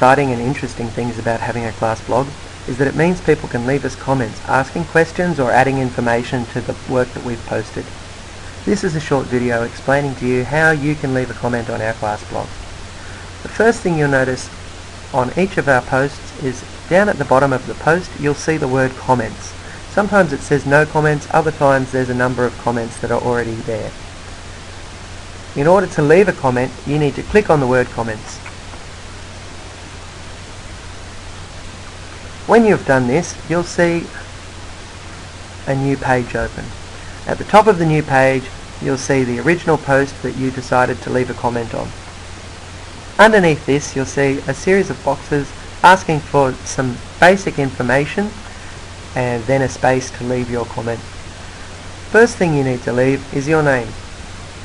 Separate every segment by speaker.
Speaker 1: exciting and interesting things about having a class blog is that it means people can leave us comments, asking questions or adding information to the work that we've posted. This is a short video explaining to you how you can leave a comment on our class blog. The first thing you'll notice on each of our posts is down at the bottom of the post you'll see the word comments. Sometimes it says no comments, other times there's a number of comments that are already there. In order to leave a comment, you need to click on the word comments. When you've done this, you'll see a new page open. At the top of the new page, you'll see the original post that you decided to leave a comment on. Underneath this, you'll see a series of boxes asking for some basic information and then a space to leave your comment. First thing you need to leave is your name.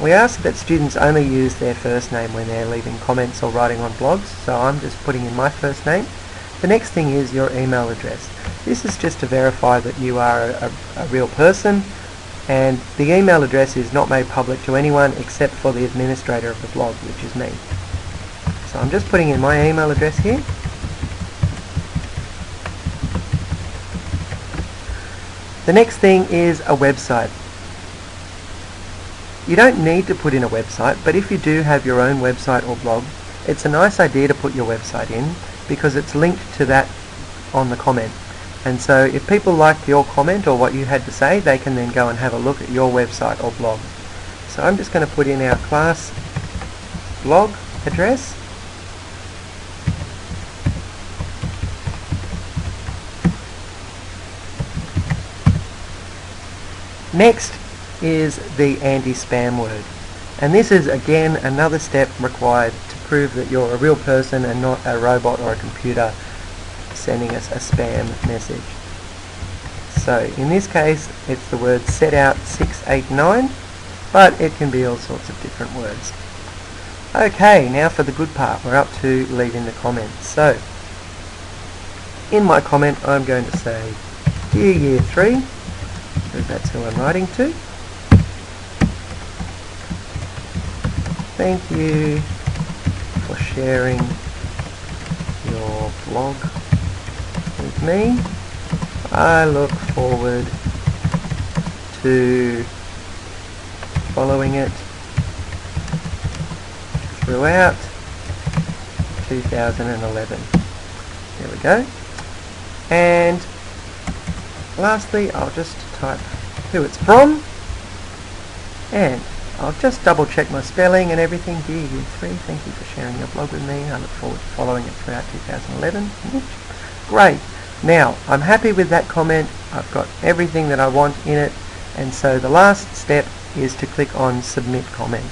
Speaker 1: We ask that students only use their first name when they're leaving comments or writing on blogs, so I'm just putting in my first name. The next thing is your email address. This is just to verify that you are a real person, and the email address is not made public to anyone except for the administrator of the blog, which is me. So I'm just putting in my email address here. The next thing is a website. You don't need to put in a website, but if you do have your own website or blog, it's a nice idea to put your website in because it's linked to that on the comment. And so if people liked your comment or what you had to say, they can then go and have a look at your website or blog. So I'm just going to put in our class blog address. Next is the anti-spam word, and this is again another step required to prove that you're a real person and not a robot or a computer sending us a spam message. So in this case it's the word SETOUT689, but it can be all sorts of different words. Okay, now for the good part, we're up to leaving the comments. So in my comment I'm going to say, Dear Year 3, because that's who I'm writing to. Thank you for sharing your blog with me. I look forward to following it throughout 2011. There we go. And lastly, I'll just type who it's from, and I'll just double check my spelling and everything. Dear Year 3, thank you for sharing your blog with me. I look forward to following it throughout 2011. Great. Now, I'm happy with that comment. I've got everything that I want in it, and so the last step is to click on Submit Comment.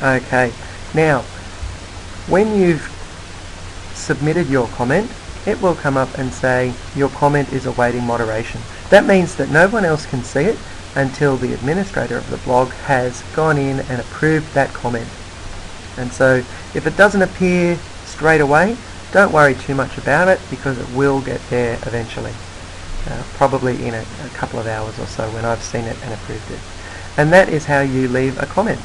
Speaker 1: Okay, now when you've submitted your comment, it will come up and say your comment is awaiting moderation. That means that no one else can see it until the administrator of the blog has gone in and approved that comment. And so if it doesn't appear straight away, don't worry too much about it because it will get there eventually, probably in a couple of hours or so when I've seen it and approved it. And that is how you leave a comment.